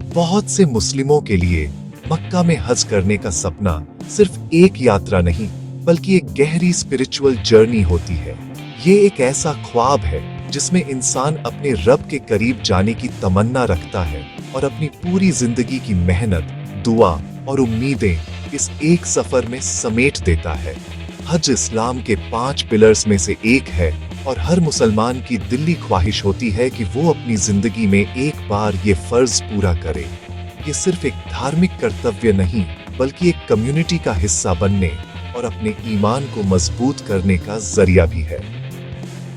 बहुत से मुस्लिमों के लिए मक्का में हज करने का सपना सिर्फ एक यात्रा नहीं बल्कि एक गहरी स्पिरिचुअल जर्नी होती है। ये एक ऐसा ख्वाब है जिसमें इंसान अपने रब के करीब जाने की तमन्ना रखता है और अपनी पूरी जिंदगी की मेहनत, दुआ और उम्मीदें इस एक सफर में समेट देता है। हज इस्लाम के 5 पिलर्स में से एक है और हर मुसलमान की दिली ख्वाहिश होती है कि वो अपनी जिंदगी में एक बार ये फर्ज पूरा करे। ये सिर्फ एक धार्मिक कर्तव्य नहीं बल्कि एक कम्युनिटी का हिस्सा बनने और अपने ईमान को मजबूत करने का जरिया भी है।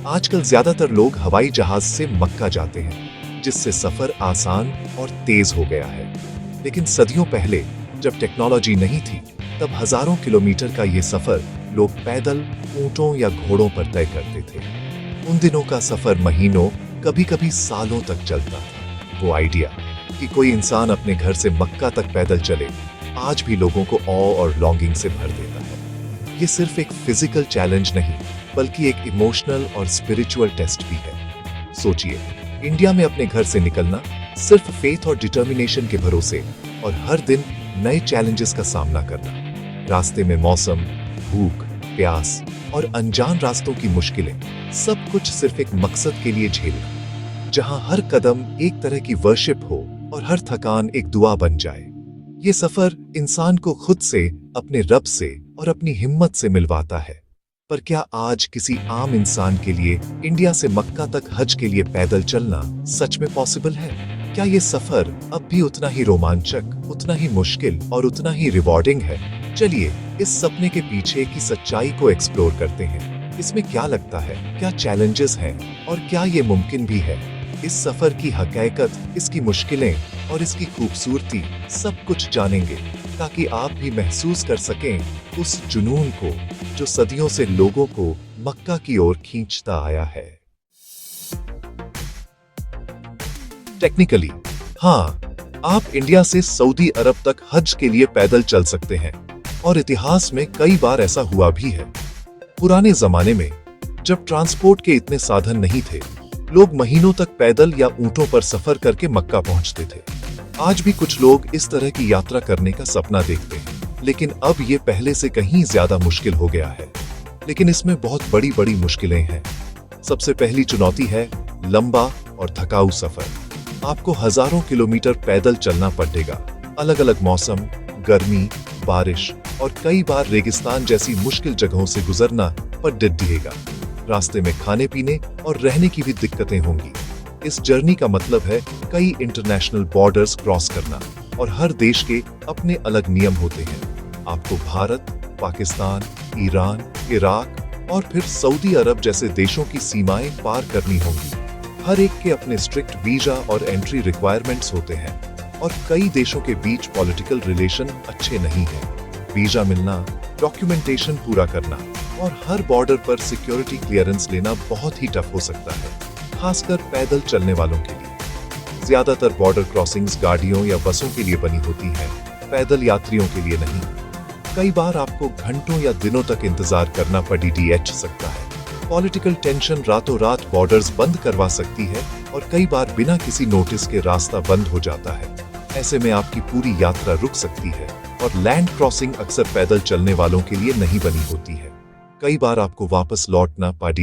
आजकल ज्यादातर लोग हवाई जहाज से मक्का जाते हैं, जिससे सफर आसान और तेज हो गया है। लेकिन सदियों पहले जब टेक्नोलॉजी नहीं थी, तब हजारों किलोमीटर का ये सफर लोग पैदल, ऊंटों या घोड़ों पर तय करते थे। उन दिनों का सफर महीनों, कभी कभी सालों तक चलता था। वो आइडिया कि कोई इंसान अपने घर से मक्का तक पैदल चले, आज भी लोगों को ऑ और लॉन्गिंग से भर देता है। ये सिर्फ एक फिजिकल चैलेंज नहीं बल्कि एक इमोशनल और स्पिरिचुअल टेस्ट भी है। सोचिए, इंडिया में अपने घर से निकलना सिर्फ फेथ और डिटर्मिनेशन के भरोसे और हर दिन नए चैलेंजेस का सामना करना। रास्ते में मौसम, भूख, प्यास और अनजान रास्तों की मुश्किलें, सब कुछ सिर्फ एक मकसद के लिए झेलना, जहां हर कदम एक तरह की वर्शिप हो और हर थकान एक दुआ बन जाए। ये सफर इंसान को खुद से, अपने रब से और अपनी हिम्मत से मिलवाता है। पर क्या आज किसी आम इंसान के लिए इंडिया से मक्का तक हज के लिए पैदल चलना सच में पॉसिबल है? क्या ये सफर अब भी उतना ही रोमांचक, उतना ही मुश्किल और उतना ही रिवॉर्डिंग है? चलिए इस सपने के पीछे की सच्चाई को एक्सप्लोर करते हैं। इसमें क्या लगता है, क्या चैलेंजेस हैं और क्या ये मुमकिन भी है? इस सफर की हकीकत, इसकी मुश्किलें और इसकी खूबसूरती सब कुछ जानेंगे, ताकि आप भी महसूस कर सकें उस जुनून को जो सदियों से लोगों को मक्का की ओर खींचता आया है। टेक्निकली हाँ, आप इंडिया से सऊदी अरब तक हज के लिए पैदल चल सकते हैं और इतिहास में कई बार ऐसा हुआ भी है। पुराने जमाने में जब ट्रांसपोर्ट के इतने साधन नहीं थे, लोग महीनों तक पैदल या ऊंटों पर सफर करके मक्का पहुंचते थे। आज भी कुछ लोग इस तरह की यात्रा करने का सपना देखते हैं, लेकिन अब ये पहले से कहीं ज्यादा मुश्किल हो गया है। लेकिन इसमें बहुत बड़ी बड़ी मुश्किलें हैं। सबसे पहली चुनौती है लंबा और थकाऊ सफर। आपको हजारों किलोमीटर पैदल चलना पड़ेगा। अलग अलग मौसम, गर्मी, बारिश और कई बार रेगिस्तान जैसी मुश्किल जगहों से गुजरना पड़ेगा। रास्ते में खाने पीने और रहने की भी दिक्कतें होंगी। इस जर्नी का मतलब है कई इंटरनेशनल बॉर्डर्स क्रॉस करना और हर देश के अपने अलग नियम होते हैं। आपको भारत, पाकिस्तान, ईरान, इराक और फिर सऊदी अरब जैसे देशों की सीमाएं पार करनी होंगी। हर एक के अपने स्ट्रिक्ट वीजा और एंट्री रिक्वायरमेंट्स होते हैं और कई देशों के बीच पॉलिटिकल रिलेशन अच्छे नहीं है। वीजा मिलना, डॉक्यूमेंटेशन पूरा करना और हर बॉर्डर पर सिक्योरिटी क्लियरेंस लेना बहुत ही टफ हो सकता है, खासकर पैदल चलने वालों के लिए। ज्यादातर बॉर्डर क्रॉसिंग्स गाड़ियों या बसों के लिए बनी होती हैं, पैदल यात्रियों के लिए नहीं। कई बार आपको घंटों या दिनों तक इंतजार करना पड़ सकता है। पॉलिटिकल टेंशन रातों रात बॉर्डर्स बंद करवा सकती है और कई बार बिना किसी नोटिस के रास्ता बंद हो जाता है। ऐसे में आपकी पूरी यात्रा रुक सकती है और लैंड क्रॉसिंग अक्सर पैदल चलने वालों के लिए नहीं बनी होती है। कई बार आपको वापस लौटना पड़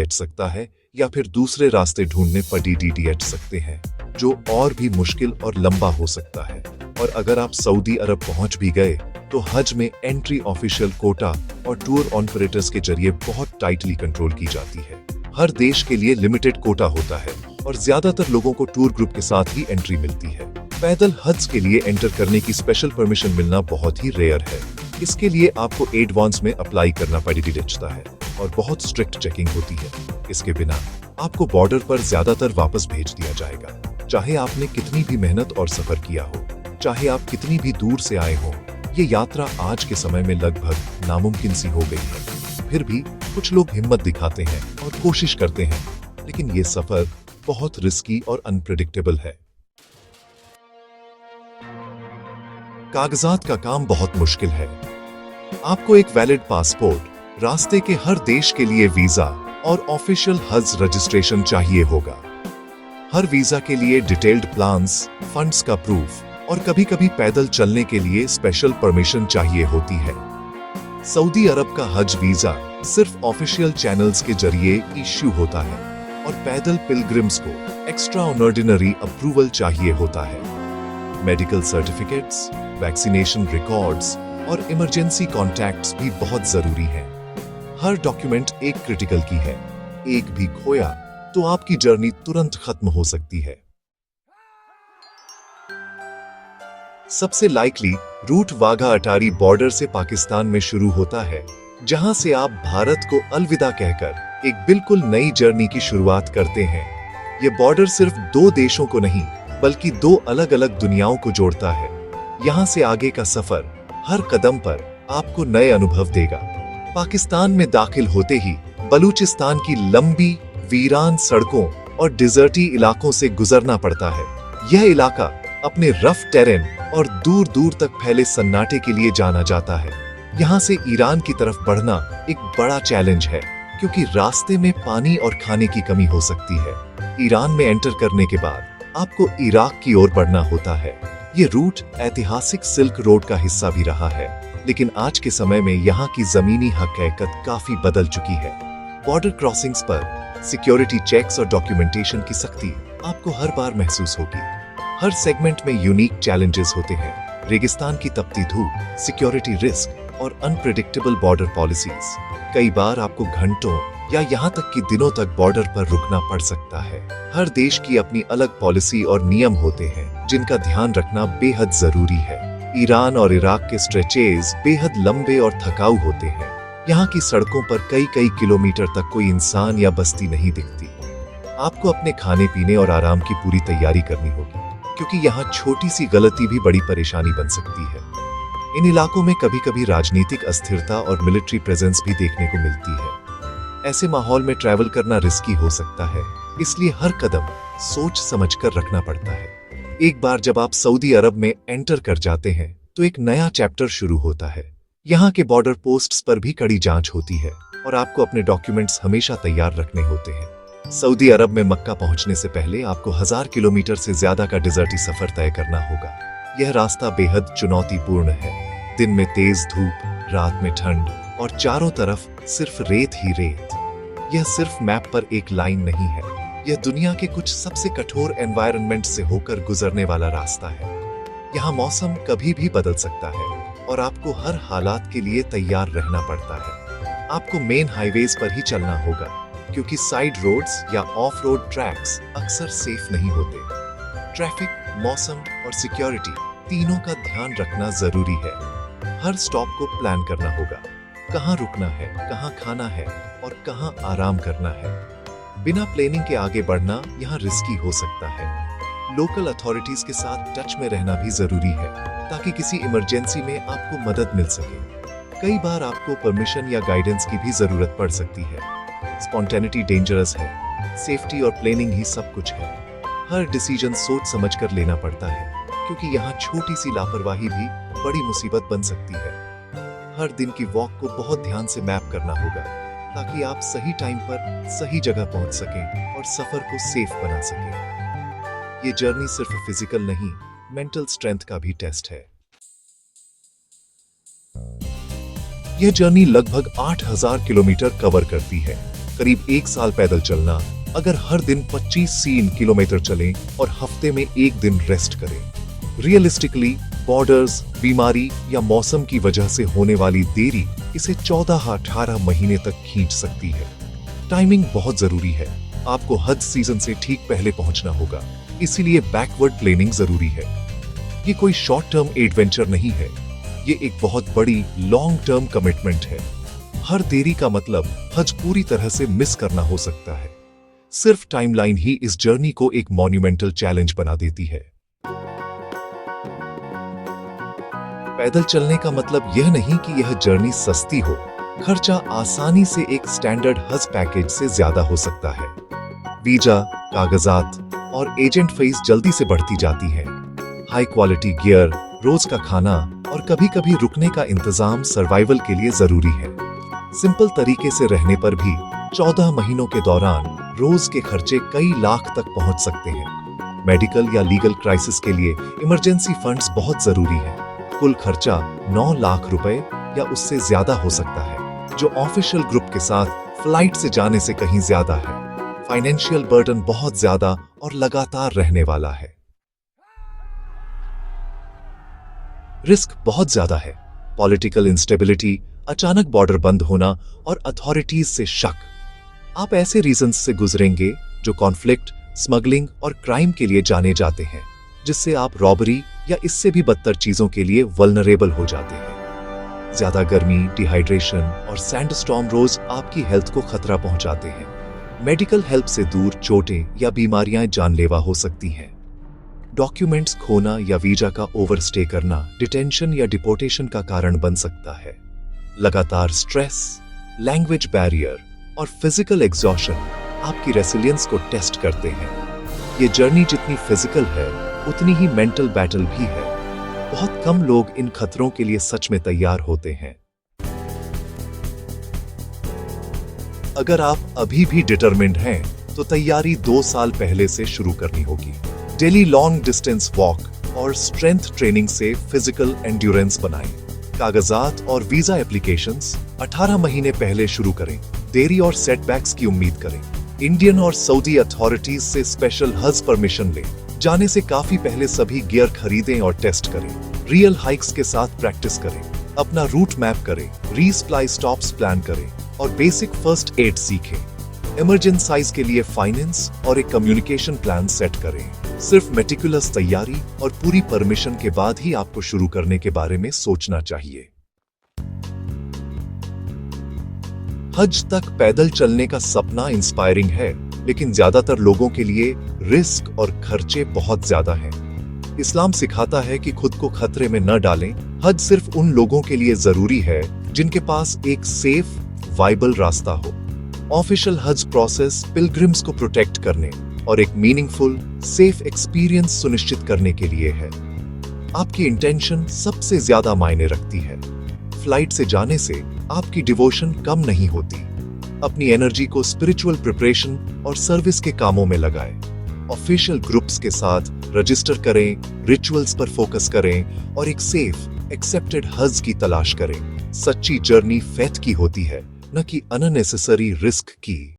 सकता है या फिर दूसरे रास्ते ढूंढने पड़ सकते हैं, जो और भी मुश्किल और लंबा हो सकता है। और अगर आप सऊदी अरब पहुंच भी गए तो हज में एंट्री ऑफिशियल कोटा और टूर ऑपरेटर्स के जरिए बहुत टाइटली कंट्रोल की जाती है। हर देश के लिए लिमिटेड कोटा होता है और ज्यादातर लोगों को टूर ग्रुप के साथ ही एंट्री मिलती है। पैदल हज के लिए एंटर करने की स्पेशल परमिशन मिलना बहुत ही रेयर है। इसके लिए आपको एडवांस में अप्लाई करना पड़ता है और बहुत स्ट्रिक्ट चेकिंग होती है। इसके बिना आपको बॉर्डर पर ज्यादातर वापस भेज दिया जाएगा, चाहे आपने कितनी भी मेहनत और सफर किया हो, चाहे आप कितनी भी दूर से आए हो। ये यात्रा आज के समय में लगभग नामुमकिन सी हो गई है। फिर भी कुछ लोग हिम्मत दिखाते हैं और कोशिश करते हैं, लेकिन ये सफर बहुत रिस्की और अनप्रेडिक्टेबल है। कागजात का काम बहुत मुश्किल है। आपको एक वैलिड पासपोर्ट, रास्ते के हर देश के लिए वीजा और ऑफिशियल हज रजिस्ट्रेशन चाहिए होगा। हर वीजा के लिए डिटेल्ड प्लान्स, फंड्स का प्रूफ और कभी-कभी पैदल चलने के लिए स्पेशल परमिशन चाहिए होती है। सऊदी अरब का हज वीजा सिर्फ ऑफिशियल चैनल्स के जरिए इश्यू होता है और पैदल पिलग्रिम्स को एक्स्ट्रा ऑर्डिनरी अप्रूवल चाहिए होता है। मेडिकल सर्टिफिकेट्स, वैक्सीनेशन रिकॉर्ड्स और इमरजेंसी कॉन्टैक्ट्स भी बहुत जरूरी हैं। हर डॉक्यूमेंट एक क्रिटिकल की है, एक भी खोया तो आपकी जर्नी तुरंत खत्म हो सकती है। सबसे likely root Wagah Attari border से पाकिस्तान में शुरू होता है, जहां से आप भारत को अलविदा कहकर एक बिल्कुल नई जर्नी की शुरुआत करते हैं। ये बॉर्डर सिर्फ दो देशों को नहीं बल्कि दो अलग अलग दुनियाओं को जोड़ता है। यहाँ से आगे का सफर हर कदम पर आपको नए अनुभव देगा। पाकिस्तान में दाखिल होते ही बलूचिस्तान की लंबी वीरान सड़कों और डिजर्टी इलाकों से गुजरना पड़ता है। यह इलाका अपने रफ टेरेन और दूर दूर तक फैले सन्नाटे के लिए जाना जाता है। यहाँ से ईरान की तरफ बढ़ना एक बड़ा चैलेंज है, क्योंकि रास्ते में पानी और खाने की कमी हो सकती है। ईरान में एंटर करने के बाद आपको इराक की ओर बढ़ना होता है। ये रूट ऐतिहासिक सिल्क रोड का हिस्सा भी रहा है, लेकिन आज के समय में यहाँ की जमीनी हकीकत काफी बदल चुकी है। बॉर्डर क्रॉसिंग्स पर सिक्योरिटी चेक्स और डॉक्यूमेंटेशन की सख्ती आपको हर बार महसूस होगी। हर सेगमेंट में यूनिक चैलेंजेस होते हैं। रेगिस्तान की तपती धूप, सिक्योरिटी रिस्क और अनप्रेडिक्टेबल बॉर्डर पॉलिसीज। कई बार आपको घंटों या यहाँ तक कि दिनों तक बॉर्डर पर रुकना पड़ सकता है। हर देश की अपनी अलग पॉलिसी और नियम होते हैं, जिनका ध्यान रखना बेहद जरूरी है। ईरान और इराक के स्ट्रेचेज बेहद लंबे और थकाऊ होते हैं। यहाँ की सड़कों पर कई किलोमीटर तक कोई इंसान या बस्ती नहीं दिखती। आपको अपने खाने पीने और आराम की पूरी तैयारी करनी होगी, क्योंकि यहाँ छोटी सी गलती भी बड़ी परेशानी बन सकती है। इन इलाकों में कभी-कभी राजनीतिक अस्थिरता और मिलिट्री प्रेजेंस भी देखने को मिलती है। ऐसे माहौल में ट्रैवल करना रिस्की हो सकता है, इसलिए हर कदम सोच समझकर रखना पड़ता है। एक बार जब आप सऊदी अरब में एंटर कर जाते हैं, तो एक नया चैप्टर शुरू होता है। यहाँ के बॉर्डर पोस्ट्स पर भी कड़ी जांच होती है और आपको अपने डॉक्यूमेंट्स हमेशा तैयार रखने होते हैं। सऊदी अरब में मक्का पहुंचने से पहले आपको 1000 किलोमीटर से ज्यादा का डिजर्टी सफर तय करना होगा। यह रास्ता बेहद चुनौतीपूर्ण है। दिन में तेज धूप, रात में ठंड और चारों तरफ सिर्फ रेत ही रेत। यह सिर्फ मैप पर एक लाइन नहीं है, यह दुनिया के कुछ सबसे कठोर एनवायरनमेंट से होकर गुजरने वाला रास्ता है। यहाँ मौसम कभी भी बदल सकता है और आपको हर हालात के लिए तैयार रहना पड़ता है। आपको मेन हाईवेज पर ही चलना होगा, क्योंकि साइड रोड्स या ऑफ रोड ट्रैक्स अक्सर सेफ नहीं होते। ट्रैफिक, मौसम और सिक्योरिटी तीनों का ध्यान रखना जरूरी है। हर स्टॉप को प्लान करना होगा, कहाँ रुकना है, कहाँ खाना है और कहाँ आराम करना है। बिना प्लानिंग के आगे बढ़ना यहाँ रिस्की हो सकता है। लोकल अथॉरिटीज के साथ टच में रहना भी जरूरी है, ताकि किसी इमरजेंसी में आपको मदद मिल सके। कई बार आपको परमिशन या गाइडेंस की भी जरूरत पड़ सकती है। स्पॉन्टेनिटी डेंजरस है, सेफ्टी और प्लानिंग ही सब कुछ है। हर डिसीजन सोच समझकर लेना पड़ता है, क्योंकि यहाँ छोटी सी लापरवाही भी बड़ी मुसीबत बन सकती है। हर दिन की वॉक को बहुत ध्यान से मैप करना होगा, ताकि आप सही टाइम पर सही जगह पहुंच सकें और सफर को सेफ बना सकें। ये जर्नी सिर्फ फिजिकल नहीं, मेंटल स्ट्रेंथ का भी टेस्ट है। यह जर्नी लगभग 8000 किलोमीटर कवर करती है। करीब 1 साल पैदल चलना, अगर हर दिन 25 किलोमीटर चलें और हफ्ते में 1 दिन रेस्ट करें। रियलिस्टिकली बॉर्डर्स, बीमारी या मौसम की वजह से होने वाली देरी इसे 14-18 महीने तक खींच सकती है। टाइमिंग बहुत जरूरी है। आपको हज सीजन से ठीक पहले पहुंचना होगा, इसीलिए बैकवर्ड प्लानिंग जरूरी है। ये कोई शॉर्ट टर्म एडवेंचर नहीं है, ये एक बहुत बड़ी लॉन्ग टर्म कमिटमेंट है। हर देरी का मतलब हज पूरी तरह से मिस करना हो सकता है। सिर्फ टाइमलाइन ही इस जर्नी को एक मॉन्यूमेंटल चैलेंज बना देती है। पैदल चलने का मतलब यह नहीं कि यह जर्नी सस्ती हो। खर्चा आसानी से एक स्टैंडर्ड हज पैकेज से ज्यादा हो सकता है। वीजा, कागजात और एजेंट फीस जल्दी से बढ़ती जाती है। हाई क्वालिटी गियर, रोज का खाना और कभी-कभी रुकने का इंतजाम सर्वाइवल के लिए जरूरी है। सिंपल तरीके से रहने पर भी 14 महीनों के दौरान रोज के खर्चे कई लाख तक पहुंच सकते हैं। मेडिकल या लीगल क्राइसिस के लिए इमरजेंसी फंड्स बहुत जरूरी है। कुल खर्चा 9 लाख रुपए या उससे ज्यादा हो सकता है, जो ऑफिशियल ग्रुप के साथ फ्लाइट से जाने से कहीं ज्यादा है। फाइनेंशियल बर्डन बहुत ज्यादा और लगातार रहने वाला है। रिस्क बहुत ज्यादा है। पॉलिटिकल इंस्टेबिलिटी, अचानक बॉर्डर बंद होना और अथॉरिटीज से शक। आप ऐसे रीजंस से गुजरेंगे जो कॉन्फ्लिक्ट, स्मगलिंग और क्राइम के लिए जाने जाते हैं, जिससे आप रॉबरी या इससे भी बदतर चीजों के लिए वल्नरेबल हो जाते हैं। ज्यादा गर्मी, डिहाइड्रेशन और सैंडस्टॉर्म रोज आपकी हेल्थ को खतरा पहुंचाते हैं। मेडिकल हेल्प से दूर चोटें या बीमारियां जानलेवा हो सकती हैं। डॉक्यूमेंट्स खोना या वीजा का ओवरस्टे करना डिटेंशन या डिपोर्टेशन का कारण बन सकता है। लगातार स्ट्रेस, लैंग्वेज बैरियर और फिजिकल एग्जॉशन आपकी रेसिलियंस को टेस्ट करते हैं। ये जर्नी जितनी फिजिकल है उतनी ही मेंटल बैटल भी है। बहुत कम लोग इन खतरों के लिए सच में तैयार होते हैं। अगर आप अभी भी डिटरमिन्ड हैं, तो तैयारी 2 साल पहले से शुरू करनी होगी। डेली लॉन्ग डिस्टेंस वॉक और स्ट्रेंथ ट्रेनिंग से फिजिकल एंड्योरेंस बनाएं। कागजात और वीजा एप्लीकेशंस 18 महीने पहले शुरू करें। देरी और सेटबैक्स की उम्मीद करें। इंडियन और सऊदी अथॉरिटीज से स्पेशल हज परमिशन लें। जाने से काफी पहले सभी गियर खरीदें और टेस्ट करें। रियल हाइक्स के साथ प्रैक्टिस करें। अपना रूट मैप करें, रीसप्लाई स्टॉप्स प्लान करें और बेसिक फर्स्ट एड सीखें। इमरजेंसीज के लिए फाइनेंस और एक कम्युनिकेशन प्लान सेट करें। सिर्फ मेटिकुलस तैयारी और पूरी परमिशन के बाद ही आपको शुरू करने के बारे में सोचना चाहिए। हज तक पैदल चलने का सपना इंस्पायरिंग है, लेकिन ज्यादातर लोगों के लिए रिस्क और खर्चे बहुत ज्यादा हैं। इस्लाम सिखाता है कि खुद को खतरे में न डालें। हज सिर्फ उन लोगों के लिए जरूरी है जिनके पास एक सेफ, वाइबल रास्ता हो। ऑफिशियल हज प्रोसेस पिलग्रिम्स को प्रोटेक्ट करने और एक मीनिंगफुल, सेफ एक्सपीरियंस सुनिश्चित करने के लिए है। आपकी इंटेंशन सबसे ज्यादा मायने रखती है। फ्लाइट से जाने से आपकी डिवोशन कम नहीं होती। अपनी एनर्जी को स्पिरिचुअल प्रिपरेशन और सर्विस के कामों में लगाएं। ऑफिशियल ग्रुप्स के साथ रजिस्टर करें, रिचुअल्स पर फोकस करें और एक सेफ, एक्सेप्टेड हज की तलाश करें। सच्ची जर्नी फेथ की होती है, न कि अननेसेसरी रिस्क की।